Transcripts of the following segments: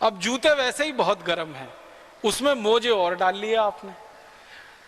अब जूते वैसे ही बहुत गर्म हैं, उसमें मोजे और डाल लिए आपने।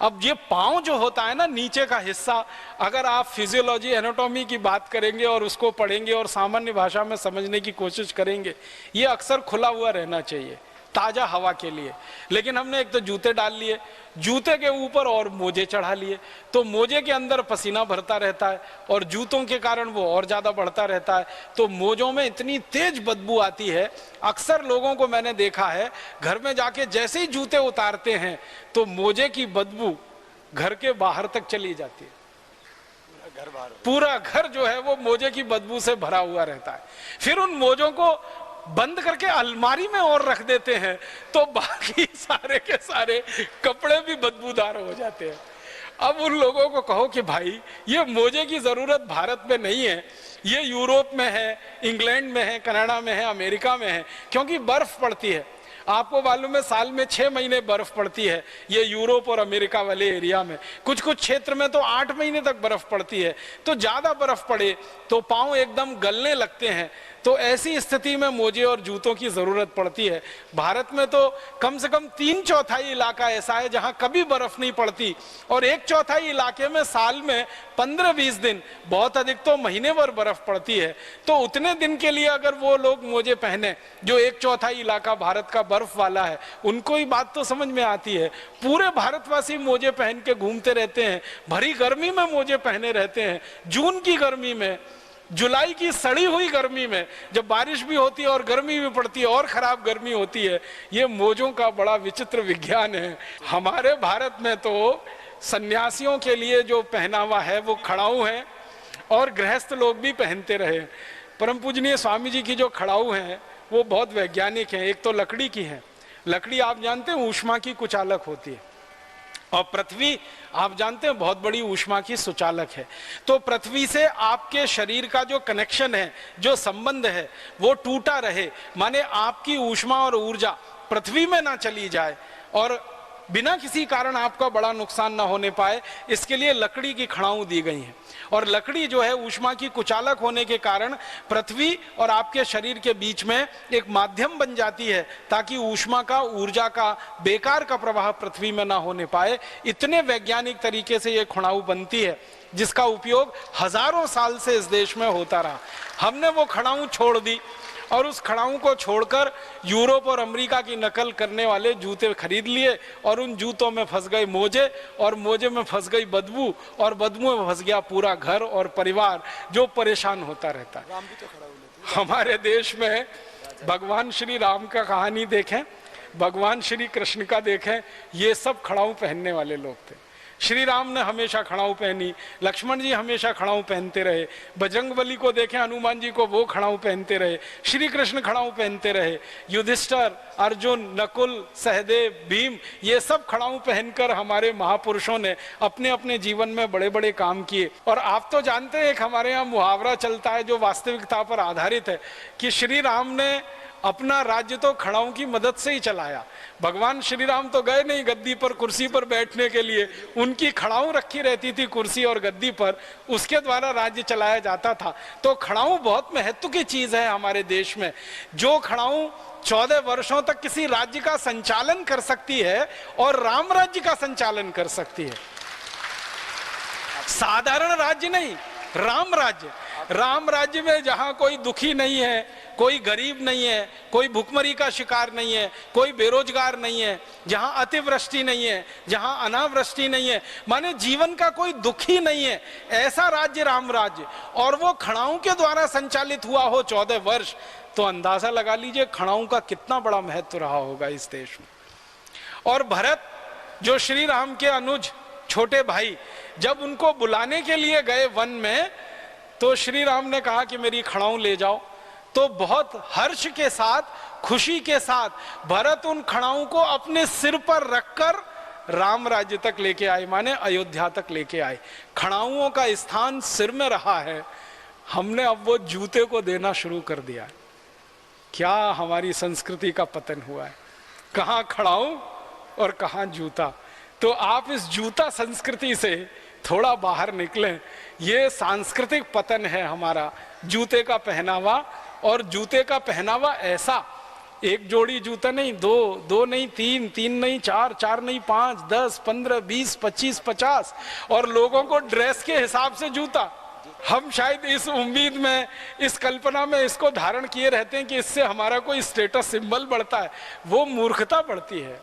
अब ये पाँव जो होता है ना, नीचे का हिस्सा, अगर आप फिजियोलॉजी एनाटॉमी की बात करेंगे और उसको पढ़ेंगे और सामान्य भाषा में समझने की कोशिश करेंगे, ये अक्सर खुला हुआ रहना चाहिए ताज़ा हवा के लिए। लेकिन हमने एक तो जूते डाल लिए, जूते के ऊपर और मोजे चढ़ा लिए, तो मोजे के अंदर पसीना भरता रहता है और जूतों के कारण वो और ज़्यादा बढ़ता रहता है, तो मोजों में इतनी तेज बदबू आती है। अक्सर लोगों को मैंने देखा है, घर में जाके जैसे ही जूते उतारते हैं तो मोजे की बदबू घर के बाहर तक चली जाती है। पूरा घर जो है वो मोजे की बदबू से भरा हुआ रहता है। फिर उन मोजों को बंद करके अलमारी में और रख देते हैं, तो बाकी सारे के सारे कपड़े भी बदबूदार हो जाते हैं। अब उन लोगों को कहो कि भाई ये मोजे की जरूरत भारत में नहीं है, ये यूरोप में है, इंग्लैंड में है, कनाडा में है, अमेरिका में है, क्योंकि बर्फ पड़ती है। आपको मालूम है साल में 6 महीने बर्फ पड़ती है, ये यूरोप और अमेरिका वाले एरिया में। कुछ कुछ क्षेत्र में तो 8 महीने तक बर्फ पड़ती है। तो ज्यादा बर्फ पड़े तो पांव एकदम गलने लगते हैं, तो ऐसी स्थिति में मोजे और जूतों की जरूरत पड़ती है। भारत में तो कम से कम 3/4 इलाका ऐसा है जहां कभी बर्फ नहीं पड़ती, और 1/4 इलाके में साल में 15-20 दिन, बहुत अधिक तो महीने भर बर्फ पड़ती है। तो उतने दिन के लिए अगर वो लोग मोजे पहने जो 1/4 इलाका भारत का बर्फ वाला है, उनको ही बात तो समझ में आती है। पूरे भारतवासी मोजे पहन के घूमते रहते हैं, भरी गर्मी में मोजे पहने रहते हैं। जून की गर्मी में, जुलाई की सड़ी हुई गर्मी में, जब बारिश भी होती है और गर्मी भी पड़ती है और खराब गर्मी होती है। ये मोजों का बड़ा विचित्र विज्ञान है। हमारे भारत में तो सन्यासियों के लिए जो पहनावा है वो खड़ाऊ है, और गृहस्थ लोग भी पहनते रहे। परम पूजनीय स्वामी जी की जो खड़ाऊ हैं वो बहुत वैज्ञानिक हैं। एक तो लकड़ी की है, लकड़ी आप जानते हैं ऊष्मा की कुचालक होती है, और पृथ्वी आप जानते हैं बहुत बड़ी ऊष्मा की सुचालक है। तो पृथ्वी से आपके शरीर का जो कनेक्शन है, जो संबंध है, वो टूटा रहे, माने आपकी ऊष्मा और ऊर्जा पृथ्वी में ना चली जाए और बिना किसी कारण आपका बड़ा नुकसान ना होने पाए, इसके लिए लकड़ी की खड़ाऊ दी गई हैं। और लकड़ी जो है ऊष्मा की कुचालक होने के कारण पृथ्वी और आपके शरीर के बीच में एक माध्यम बन जाती है, ताकि ऊष्मा का, ऊर्जा का, बेकार का प्रवाह पृथ्वी में ना होने पाए। इतने वैज्ञानिक तरीके से ये खड़ाऊ बनती है, जिसका उपयोग हजारों साल से इस देश में होता रहा। हमने वो खड़ाऊ छोड़ दी और उस खड़ाऊ को छोड़कर यूरोप और अमेरिका की नकल करने वाले जूते खरीद लिए, और उन जूतों में फंस गए मोजे, और मोजे में फंस गई बदबू, और बदबू में फंस गया पूरा घर और परिवार, जो परेशान होता रहता है। हमारे देश में भगवान श्री राम का कहानी देखें, भगवान श्री कृष्ण का देखें, ये सब खड़ाऊ पहनने वाले लोग थे। श्री राम ने हमेशा खड़ाऊ पहनी, लक्ष्मण जी हमेशा खड़ाऊ पहनते रहे, बजरंगबली को देखें, हनुमान जी को, वो खड़ाऊ पहनते रहे, श्री कृष्ण खड़ाऊ पहनते रहे, युधिष्ठिर, अर्जुन, नकुल, सहदेव, भीम, ये सब खड़ाऊ पहनकर हमारे महापुरुषों ने अपने अपने जीवन में बड़े बड़े काम किए। और आप तो जानते हैं, एक हमारे यहाँ मुहावरा चलता है जो वास्तविकता पर आधारित है, कि श्री राम ने अपना राज्य तो खड़ाऊ की मदद से ही चलाया। भगवान श्री राम तो गए नहीं गद्दी पर, कुर्सी पर बैठने के लिए, उनकी खड़ाऊ रखी रहती थी कुर्सी और गद्दी पर, उसके द्वारा राज्य चलाया जाता था। तो खड़ाऊ बहुत महत्व की चीज है हमारे देश में। जो खड़ाऊ 14 वर्षों तक किसी राज्य का संचालन कर सकती है और राम राज्य का संचालन कर सकती है, साधारण राज्य नहीं, राम राज्य। राम राज्य में जहां कोई दुखी नहीं है, कोई गरीब नहीं है, कोई भुखमरी का शिकार नहीं है, कोई बेरोजगार नहीं है, जहां अतिवृष्टि नहीं है, जहां अनावृष्टि नहीं है, माने जीवन का कोई दुख ही नहीं है, ऐसा राज्य राम राज्य। और वो खड़ाऊ के द्वारा संचालित हुआ हो 14 वर्ष, तो अंदाजा लगा लीजिए खड़ाऊ का कितना बड़ा महत्व रहा होगा इस देश में। और भरत, जो श्री राम के अनुज छोटे भाई, जब उनको बुलाने के लिए गए वन में, तो श्री राम ने कहा कि मेरी खड़ाऊ ले जाओ। तो बहुत हर्ष के साथ, खुशी के साथ भरत उन खड़ाऊ को अपने सिर पर रखकर राम राज्य तक लेके आए, माने अयोध्या तक लेके आए। खड़ाऊओं का स्थान सिर में रहा है, हमने अब वो जूते को देना शुरू कर दिया है। क्या हमारी संस्कृति का पतन हुआ है, कहाँ खड़ाऊ और कहाँ जूता। तो आप इस जूता संस्कृति से थोड़ा बाहर निकलें। ये सांस्कृतिक पतन है हमारा, जूते का पहनावा। और जूते का पहनावा ऐसा एक जोड़ी जूता नहीं, दो नहीं, तीन नहीं, चार नहीं, 5, 10, 15, 20, 25, 50 और लोगों को ड्रेस के हिसाब से जूता। हम शायद इस उम्मीद में, इस कल्पना में इसको धारण किए रहते हैं कि इससे हमारा कोई स्टेटस सिंबल बढ़ता है। वो मूर्खता बढ़ती है।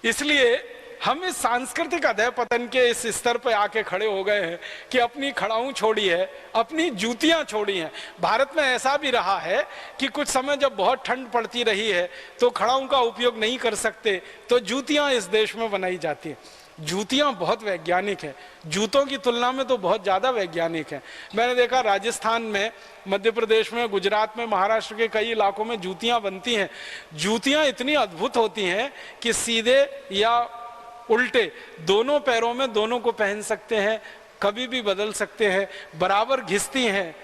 इसलिए हम इस सांस्कृतिक अधःपतन के इस स्तर पर आके खड़े हो गए हैं कि अपनी खड़ाऊं छोड़ी है, अपनी जूतियां छोड़ी हैं। भारत में ऐसा भी रहा है कि कुछ समय जब बहुत ठंड पड़ती रही है तो खड़ाऊं का उपयोग नहीं कर सकते, तो जूतियां इस देश में बनाई जाती हैं। जूतियां बहुत वैज्ञानिक है, जूतों की तुलना में तो बहुत ज़्यादा वैज्ञानिक है। मैंने देखा राजस्थान में, मध्य प्रदेश में, गुजरात में, महाराष्ट्र के कई इलाकों में जूतियां बनती हैं। जूतियां इतनी अद्भुत होती हैं कि सीधे या उल्टे दोनों पैरों में दोनों को पहन सकते हैं, कभी भी बदल सकते हैं, बराबर घिसती हैं।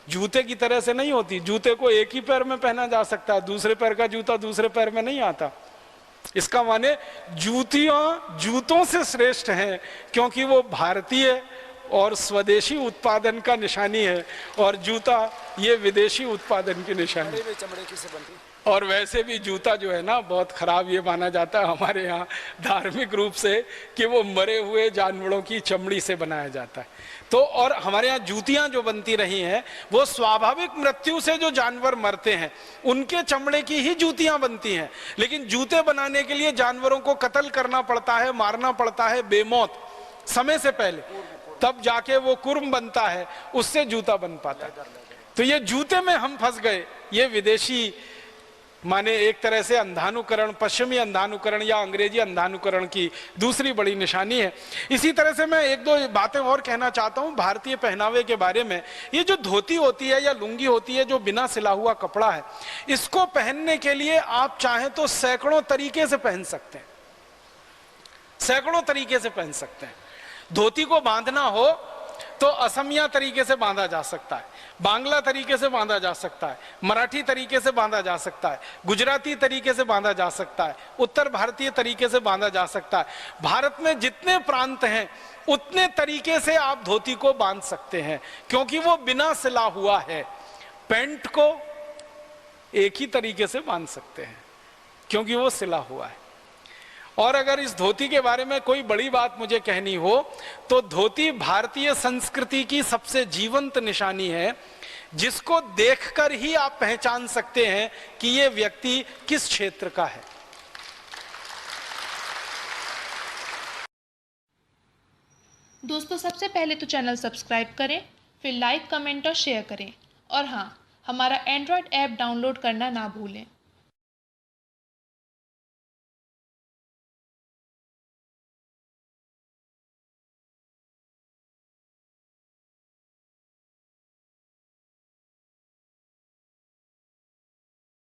जूते की तरह से नहीं होती। जूते को एक ही पैर में पहना जा सकता है, दूसरे पैर का जूता दूसरे पैर में नहीं आता। इसका माने जूतियां जूतों से श्रेष्ठ हैं क्योंकि वो भारतीय और स्वदेशी उत्पादन का निशानी है, और जूता ये विदेशी उत्पादन की निशानी है। चमड़े की से बनती है। और वैसे भी जूता जो है ना बहुत खराब ये माना जाता है हमारे यहाँ धार्मिक रूप से कि वो मरे हुए जानवरों की चमड़ी से बनाया जाता है। तो और हमारे यहाँ जूतियां जो बनती रही हैं वो स्वाभाविक मृत्यु से जो जानवर मरते हैं उनके चमड़े की ही जूतियां बनती हैं। लेकिन जूते बनाने के लिए जानवरों को कत्ल करना पड़ता है, मारना पड़ता है बेमौत समय से पहले, तब जाके वो कुर्म बनता है, उससे जूता बन पाता है। तो ये जूते में हम फंस गए। ये विदेशी माने एक तरह से अंधानुकरण, पश्चिमी अंधानुकरण या अंग्रेजी अंधानुकरण की दूसरी बड़ी निशानी है। इसी तरह से मैं एक दो बातें और कहना चाहता हूं भारतीय पहनावे के बारे में। ये जो धोती होती है या लुंगी होती है जो बिना सिला हुआ कपड़ा है, इसको पहनने के लिए आप चाहें तो सैकड़ों तरीके से पहन सकते हैं, सैकड़ों तरीके से पहन सकते हैं। धोती को बांधना हो तो असमिया तरीके से बांधा जा सकता है, बांग्ला तरीके से बांधा जा सकता है, मराठी तरीके से बांधा जा सकता है, गुजराती तरीके से बांधा जा सकता है, उत्तर भारतीय तरीके से बांधा जा सकता है। भारत में जितने प्रांत हैं उतने तरीके से आप धोती को बांध सकते हैं क्योंकि वो बिना सिला हुआ है। पैंट को एक ही तरीके से बांध सकते हैं क्योंकि वो सिला हुआ है। और अगर इस धोती के बारे में कोई बड़ी बात मुझे कहनी हो तो धोती भारतीय संस्कृति की सबसे जीवंत निशानी है, जिसको देखकर ही आप पहचान सकते हैं कि ये व्यक्ति किस क्षेत्र का है। दोस्तों, सबसे पहले तो चैनल सब्सक्राइब करें, फिर लाइक, कमेंट और शेयर करें। और हाँ, हमारा एंड्रॉयड ऐप डाउनलोड करना ना भूलें।